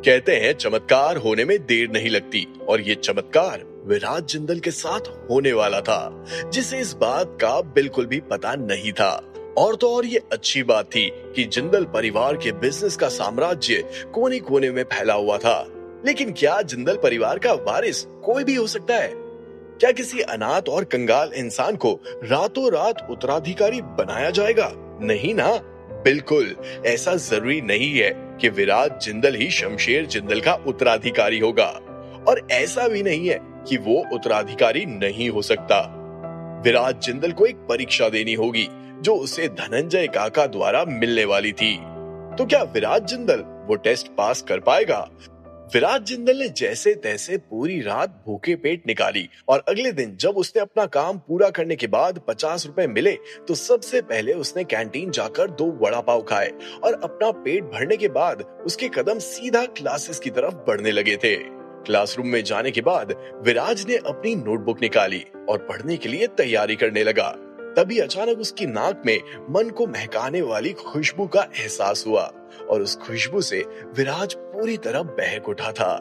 कहते हैं चमत्कार होने में देर नहीं लगती और ये चमत्कार विराज जिंदल के साथ होने वाला था, जिसे इस बात का बिल्कुल भी पता नहीं था। और तो और ये अच्छी बात थी कि जिंदल परिवार के बिजनेस का साम्राज्य कोने कोने में फैला हुआ था। लेकिन क्या जिंदल परिवार का वारिस कोई भी हो सकता है? क्या किसी अनाथ और कंगाल इंसान को रातों रात उत्तराधिकारी बनाया जाएगा? नहीं ना, बिल्कुल ऐसा जरूरी नहीं है कि विराज जिंदल ही शमशेर जिंदल का उत्तराधिकारी होगा, और ऐसा भी नहीं है कि वो उत्तराधिकारी नहीं हो सकता। विराज जिंदल को एक परीक्षा देनी होगी जो उसे धनंजय काका द्वारा मिलने वाली थी। तो क्या विराज जिंदल वो टेस्ट पास कर पाएगा? विराज जिंदल ने जैसे तैसे पूरी रात भूखे पेट निकाली, और अगले दिन जब उसने अपना काम पूरा करने के बाद 50 रुपए मिले तो सबसे पहले उसने कैंटीन जाकर 2 वड़ा पाव खाए, और अपना पेट भरने के बाद उसके कदम सीधा क्लासेस की तरफ बढ़ने लगे थे। क्लासरूम में जाने के बाद विराज ने अपनी नोटबुक निकाली और पढ़ने के लिए तैयारी करने लगा। तभी अचानक उसकी नाक में मन को महकाने वाली खुशबू का एहसास हुआ, और उस खुशबू से विराज पूरी तरह बहक उठा था।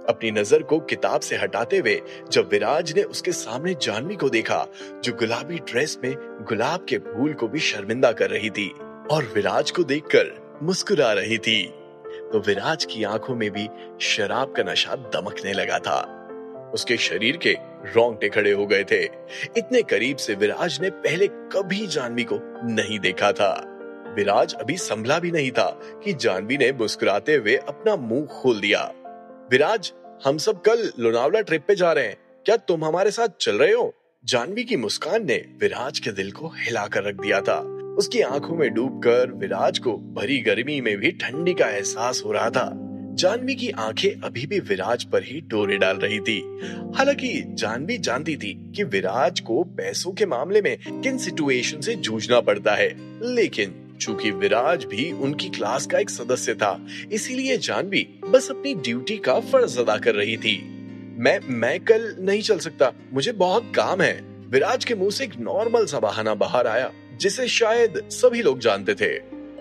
अपनी नजर को किताब से हटाते हुए जब विराज ने उसके सामने जानवी को देखा, जो गुलाबी ड्रेस में गुलाब के फूल को भी शर्मिंदा कर रही थी और विराज को देखकर मुस्कुरा रही थी, तो विराज की आंखों में भी शराब का नशा दमकने लगा था। उसके शरीर के रोंगटे खड़े हो गए थे। इतने करीब से विराज ने पहले कभी जानवी को नहीं देखा था। विराज अभी संभला भी नहीं था कि जानवी ने मुस्कुराते हुए अपना मुंह खोल दिया। विराज, हम सब कल लोनावला ट्रिप पे जा रहे हैं, क्या तुम हमारे साथ चल रहे हो? जानवी की मुस्कान ने विराज के दिल को हिलाकर रख दिया था। उसकी आंखों में डूबकर विराज को भरी गर्मी में भी ठंडी का एहसास हो रहा था। जानवी की आंखें अभी भी विराज पर ही डोरे डाल रही थी। हालांकि जानवी जानती थी कि विराज को पैसों के मामले में किन सिचुएशन से जूझना पड़ता है, लेकिन चूंकि विराज भी उनकी क्लास का एक सदस्य था, इसीलिए जानवी बस अपनी ड्यूटी का फर्ज अदा कर रही थी। मैं कल नहीं चल सकता, मुझे बहुत काम है। विराज के मुंह से एक नॉर्मल सा बहाना बाहर आया, जिसे शायद सभी लोग जानते थे।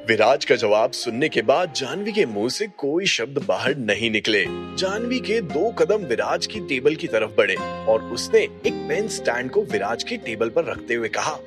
विराज का जवाब सुनने के बाद जानवी के मुंह से कोई शब्द बाहर नहीं निकले। जानवी के 2 कदम विराज की टेबल की तरफ बढ़े और उसने एक पेन स्टैंड को विराज की टेबल पर रखते हुए कहा,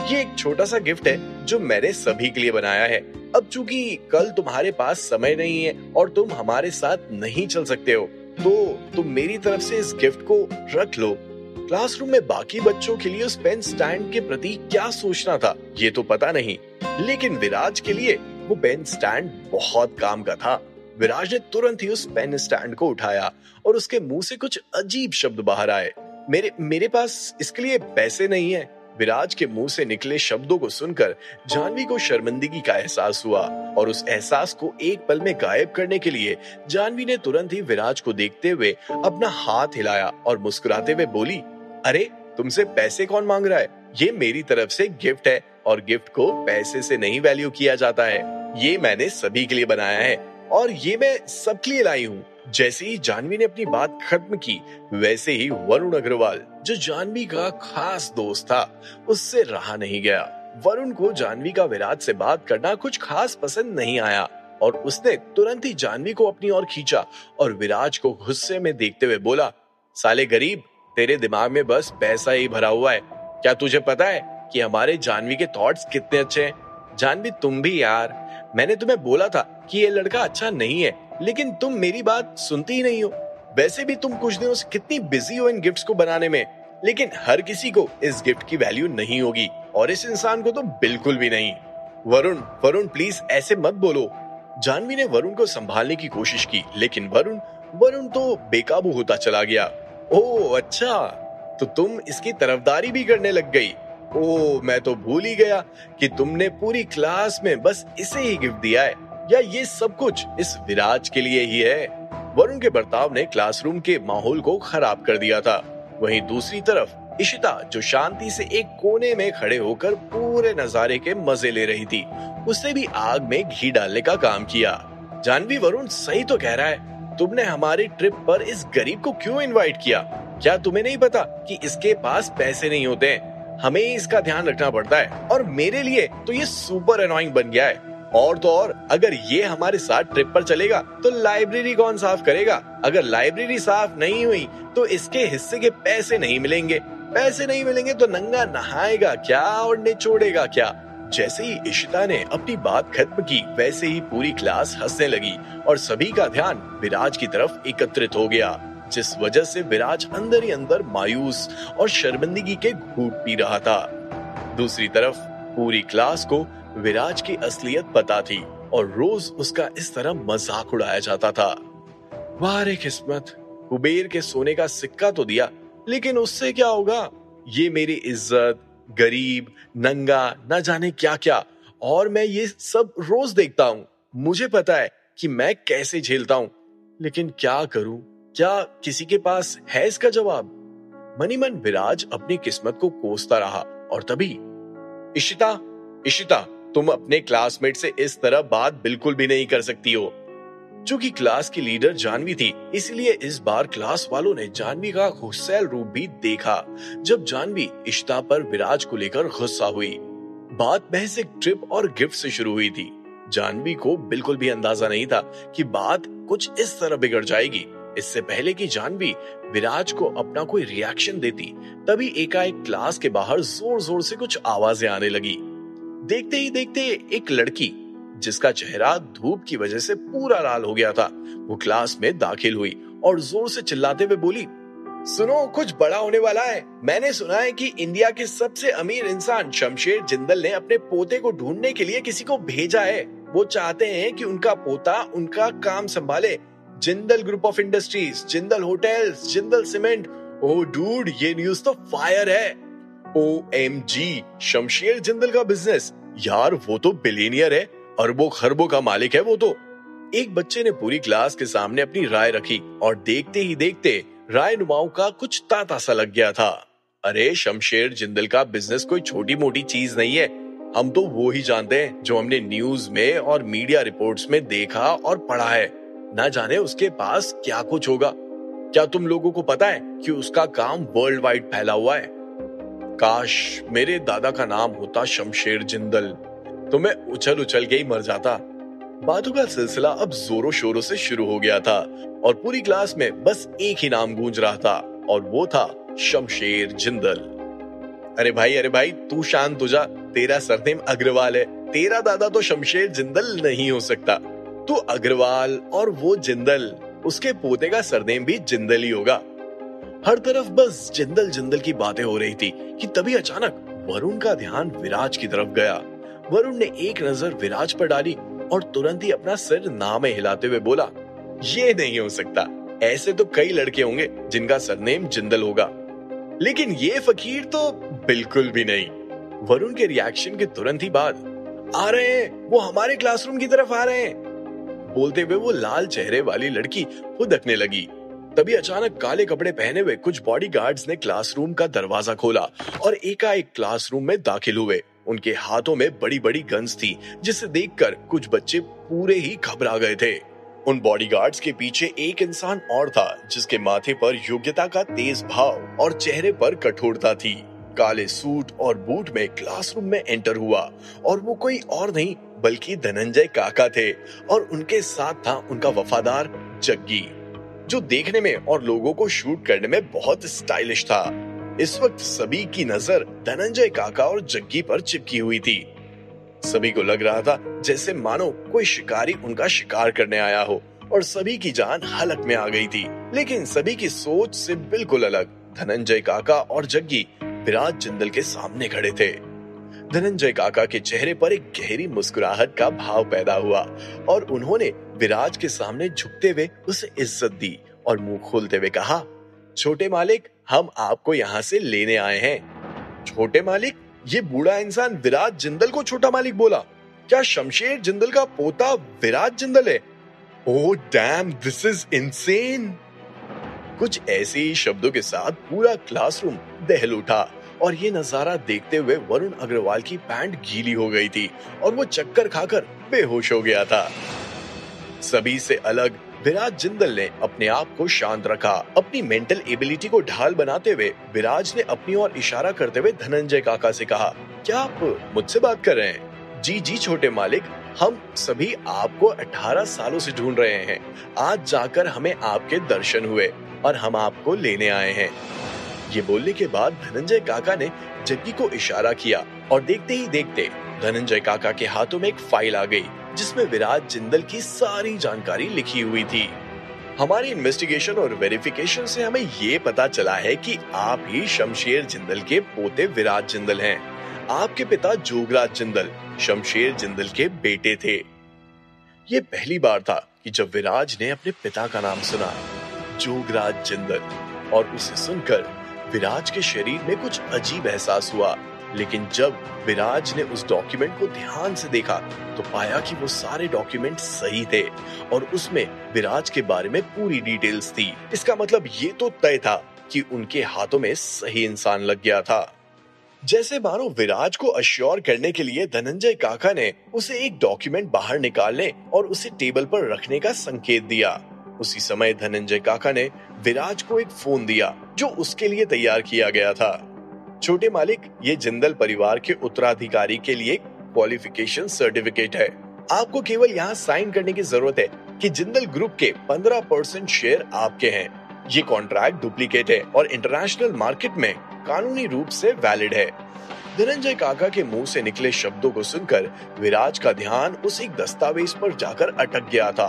ये एक छोटा सा गिफ्ट है जो मैंने सभी के लिए बनाया है। अब चूंकि कल तुम्हारे पास समय नहीं है और तुम हमारे साथ नहीं चल सकते हो, तो तुम मेरी तरफ से इस गिफ्ट को रख लो। क्लासरूम में बाकी बच्चों के लिए उस पेन स्टैंड के प्रति क्या सोचना था ये तो पता नहीं, लेकिन विराज के लिए वो पेन स्टैंड बहुत काम का था। विराज ने तुरंत ही उस पेन स्टैंड को उठाया और उसके मुंह से कुछ अजीब शब्द बाहर आए। मेरे पास इसके लिए पैसे नहीं है। विराज के मुंह से निकले शब्दों को सुनकर जानवी को शर्मिंदगी का एहसास हुआ, और उस एहसास को एक पल में गायब करने के लिए जानवी ने तुरंत ही विराज को देखते हुए अपना हाथ हिलाया और मुस्कुराते हुए बोली, अरे तुमसे पैसे कौन मांग रहा है? ये मेरी तरफ से गिफ्ट है, और गिफ्ट को पैसे से नहीं वैल्यू किया जाता है। ये मैंने सभी के लिए बनाया है और ये मैं सबके लिए लाई हूँ। जैसे ही जानवी ने अपनी बात खत्म की, वैसे ही वरुण अग्रवाल, जो जानवी का खास दोस्त था, उससे रहा नहीं गया। वरुण को जानवी का विराज से बात करना कुछ खास पसंद नहीं आया, और उसने तुरंत ही जानवी को अपनी ओर खींचा और विराज को गुस्से में देखते हुए बोला, साले गरीब, तेरे दिमाग में बस पैसा ही भरा हुआ है। क्या तुझे पता है कि हमारे जानवी के थॉट्स कितने अच्छे हैं? जानवी, तुम भी यार, मैंने तुम्हें बोला था कि ये लड़का अच्छा नहीं है, लेकिन तुम मेरी बात सुनती ही नहीं हो। वैसे भी तुम कुछ दिनों से कितनी बिजी हो इन गिफ्ट्स को बनाने में, लेकिन हर किसी को इस गिफ्ट की वैल्यू नहीं होगी, और इस इंसान को तो बिल्कुल भी नहीं। वरुण प्लीज ऐसे मत बोलो। जानवी ने वरुण को संभालने की कोशिश की, लेकिन वरुण तो बेकाबू होता चला गया। ओह अच्छा, तो तुम इसकी तरफदारी भी करने लग गई। ओह, मैं तो भूल ही गया कि तुमने पूरी क्लास में बस इसे ही गिफ्ट दिया है, या ये सब कुछ इस विराज के लिए ही है। वरुण के बर्ताव ने क्लासरूम के माहौल को खराब कर दिया था। वहीं दूसरी तरफ इशिता, जो शांति से एक कोने में खड़े होकर पूरे नजारे के मजे ले रही थी, उसने भी आग में घी डालने का काम किया। जानवी, वरुण सही तो कह रहा है, तुमने हमारी ट्रिप पर इस गरीब को क्यों इनवाइट किया? क्या तुम्हें नहीं पता कि इसके पास पैसे नहीं होते? हमें इसका ध्यान रखना पड़ता है, और मेरे लिए तो ये सुपर अनोइंग बन गया है। और तो और अगर ये हमारे साथ ट्रिप पर चलेगा तो लाइब्रेरी कौन साफ करेगा? अगर लाइब्रेरी साफ नहीं हुई तो इसके हिस्से के पैसे नहीं मिलेंगे, पैसे नहीं मिलेंगे तो नंगा नहाएगा क्या और निचोड़ेगा क्या? जैसे ही इशिता ने अपनी बात खत्म की वैसे ही पूरी क्लास हंसने लगी और सभी का ध्यान विराज की तरफ एकत्रित हो गया, जिस वजह से विराज अंदर ही अंदर मायूस और शर्मिंदगी के घूंट पी रहा था। दूसरी तरफ पूरी क्लास को विराज की असलियत पता थी और रोज उसका इस तरह मजाक उड़ाया जाता था। वाह रे किस्मत, कुबेर के सोने का सिक्का तो दिया, लेकिन उससे क्या होगा? ये मेरी इज्जत, गरीब, नंगा, न जाने क्या क्या, और मैं ये सब रोज देखता हूँ। मुझे पता है कि मैं कैसे झेलता हूँ, लेकिन क्या करूँ? क्या किसी के पास है इसका जवाब? मनी मन विराज अपनी किस्मत को कोसता रहा और तभी इशिता, इशिता, तुम अपने क्लासमेट से इस तरह बात बिल्कुल भी नहीं कर सकती हो। चूंकि क्लास की लीडर जानवी थी, इसलिए इस बार क्लास वालों ने जानवी का गुस्सैल रूप भी देखा जब जानवी इशिता पर विराज को लेकर गुस्सा हुई। बात महज एक ट्रिप और गिफ्ट से शुरू हुई थी। जानवी को बिल्कुल भी अंदाजा नहीं था कि बात कुछ इस तरह बिगड़ जाएगी। इससे पहले कि जानवी विराज को अपना कोई रिएक्शन देती, तभी एकाएक क्लास के बाहर जोर जोर से कुछ आवाजें आने लगी। देखते ही देखते एक लड़की, जिसका चेहरा धूप की वजह से पूरा लाल हो गया था, वो क्लास में दाखिल हुई और जोर से चिल्लाते हुए बोली, सुनो, कुछ बड़ा होने वाला है। मैंने सुना है कि इंडिया के सबसे अमीर इंसान शमशेर जिंदल ने अपने पोते को ढूंढने के लिए किसी को भेजा है। वो चाहते हैं कि उनका पोता उनका काम संभाले। Jindal group of industries, Jindal hotels, Jindal cement. Oh dude, ये न्यूज तो फायर है। OMG, शमशेर जिंदल का बिजनेस, यार वो तो बिलियनियर है, अरबों खरबों का मालिक है वो तो। एक बच्चे ने पूरी क्लास के सामने अपनी राय रखी और देखते ही देखते रायनुमाओं का कुछ तांता सा लग गया था। अरे शमशेर जिंदल का बिजनेस कोई छोटी मोटी चीज नहीं है। हम तो वो ही जानते हैं जो हमने न्यूज में और मीडिया रिपोर्ट्स में देखा और पढ़ा है। ना जाने उसके पास क्या कुछ होगा। क्या तुम लोगों को पता है कि उसका काम वर्ल्ड वाइड फैला हुआ है? काश मेरे दादा का नाम होता शमशेर जिंदल, तो मैं उछल उछल के ही मर जाता। बातों का सिलसिला अब जोरों शोरों से शुरू हो गया था और पूरी क्लास में बस एक ही नाम गूंज रहा था और वो था शमशेर जिंदल। अरे भाई तू शांत हो जा, तेरा सरनेम अग्रवाल है, तेरा दादा तो शमशेर जिंदल नहीं हो सकता। तू अग्रवाल और वो जिंदल, उसके पोते का सरनेम भी जिंदल ही होगा। हर तरफ बस जिंदल जिंदल की बातें हो रही थी कि तभी अचानक वरुण का ध्यान विराज की तरफ गया। वरुण ने एक नजर विराज पर डाली और तुरंत ही अपना सिर ना में हिलाते हुए बोला, ये नहीं हो सकता। ऐसे तो कई लड़के होंगे जिनका सरनेम जिंदल होगा, लेकिन ये फकीर तो बिल्कुल भी नहीं। वरुण के रिएक्शन के तुरंत ही बाद, आ रहे हैं, वो हमारे क्लासरूम की तरफ आ रहे हैं, बोलते हुए वो लाल चेहरे वाली लड़की हुदकने लगी। तभी अचानक काले कपड़े पहने हुए कुछ बॉडीगार्ड्स ने क्लासरूम का दरवाजा खोला और एकाएक क्लासरूम में दाखिल हुए। उनके हाथों में बड़ी बड़ी गन्स थी, जिसे देखकर कुछ बच्चे पूरे ही घबरा गए थे। उन बॉडीगार्ड्स के पीछे एक इंसान और था, जिसके माथे पर योग्यता का तेज भाव और चेहरे पर कठोरता थी। काले सूट और बूट में क्लासरूम में एंटर हुआ और वो कोई और नहीं बल्कि धनंजय काका थे और उनके साथ था उनका वफादार जग्गी, जो देखने में और लोगों को शूट करने में बहुत स्टाइलिश था। इस वक्त सभी की नजर धनंजय काका और जग्गी पर चिपकी हुई थी। सभी को लग रहा था जैसे मानो कोई शिकारी उनका शिकार करने आया हो और सभी की जान हलक में आ गई थी। लेकिन सभी की सोच से बिल्कुल अलग धनंजय काका और जग्गी विराज जिंदल के सामने खड़े थे। धनंजय काका के चेहरे पर एक गहरी मुस्कुराहट का भाव पैदा हुआ और उन्होंने विराज के सामने झुकते हुए उसे इज्जत दी और मुंह खोलते हुए कहा, छोटे मालिक, हम आपको यहाँ से लेने आए हैं। छोटे मालिक? ये बूढ़ा इंसान विराज जिंदल को छोटा मालिक बोला। क्या शमशेर जिंदल का पोता विराज जिंदल है? Oh damn, this is insane. कुछ ऐसे ही शब्दों के साथ पूरा क्लासरूम दहल उठा और ये नजारा देखते हुए वरुण अग्रवाल की पैंट गीली हो गई थी और वो चक्कर खाकर बेहोश हो गया था। सभी से अलग विराज जिंदल ने अपने आप को शांत रखा। अपनी मेंटल एबिलिटी को ढाल बनाते हुए विराज ने अपनी ओर इशारा करते हुए धनंजय काका से कहा, क्या आप मुझसे बात कर रहे हैं? जी जी छोटे मालिक, हम सभी आपको 18 सालों से ढूंढ रहे हैं। आज जाकर हमें आपके दर्शन हुए और हम आपको लेने आए हैं। ये बोलने के बाद धनंजय काका ने जग्गी को इशारा किया और देखते ही देखते धनंजय काका के हाथों में एक फाइल आ गई जिसमें विराज जिंदल की सारी जानकारी लिखी हुई थी। हमारी इन्वेस्टिगेशन और वेरिफिकेशन से हमें ये पता चला है कि आप ही शमशेर जिंदल के पोते विराज जिंदल हैं। आपके पिता जोगराज जिंदल शमशेर जिंदल के बेटे थे। ये पहली बार था कि जब विराज ने अपने पिता का नाम सुना, जोगराज जिंदल, और उसे सुनकर विराज के शरीर में कुछ अजीब एहसास हुआ। लेकिन जब विराज ने उस डॉक्यूमेंट को ध्यान से देखा तो पाया कि वो सारे डॉक्यूमेंट सही थे और उसमें विराज के बारे में पूरी डिटेल्स थी। इसका मतलब ये तो तय था कि उनके हाथों में सही इंसान लग गया था। जैसे मानो विराज को अश्योर करने के लिए धनंजय काका ने उसे एक डॉक्यूमेंट बाहर निकालने और उसे टेबल पर रखने का संकेत दिया। उसी समय धनंजय काका ने विराज को एक फोन दिया जो उसके लिए तैयार किया गया था। छोटे मालिक, ये जिंदल परिवार के उत्तराधिकारी के लिए क्वालिफिकेशन सर्टिफिकेट है। आपको केवल यहाँ साइन करने की जरूरत है कि जिंदल ग्रुप के 15% शेयर आपके हैं। ये कॉन्ट्रैक्ट डुप्लीकेट है और इंटरनेशनल मार्केट में कानूनी रूप से वैलिड है। धनंजय काका के मुंह से निकले शब्दों को सुनकर विराज का ध्यान उस एक दस्तावेज पर जाकर अटक गया था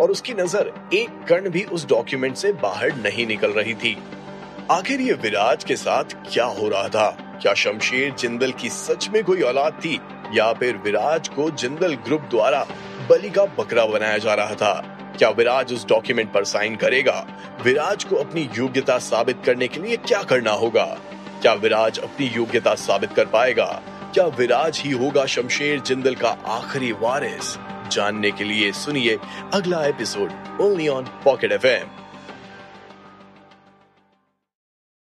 और उसकी नजर एक कण भी उस डॉक्यूमेंट से बाहर नहीं निकल रही थी। आखिर ये विराज के साथ क्या हो रहा था? क्या शमशेर जिंदल की सच में कोई औलाद थी या फिर विराज को जिंदल ग्रुप द्वारा बलि का बकरा बनाया जा रहा था? क्या विराज उस डॉक्यूमेंट पर साइन करेगा? विराज को अपनी योग्यता साबित करने के लिए क्या करना होगा? क्या विराज अपनी योग्यता साबित कर पाएगा? क्या विराज ही होगा शमशेर जिंदल का आखिरी वारिस? जानने के लिए सुनिए अगला episode only on pocket FM।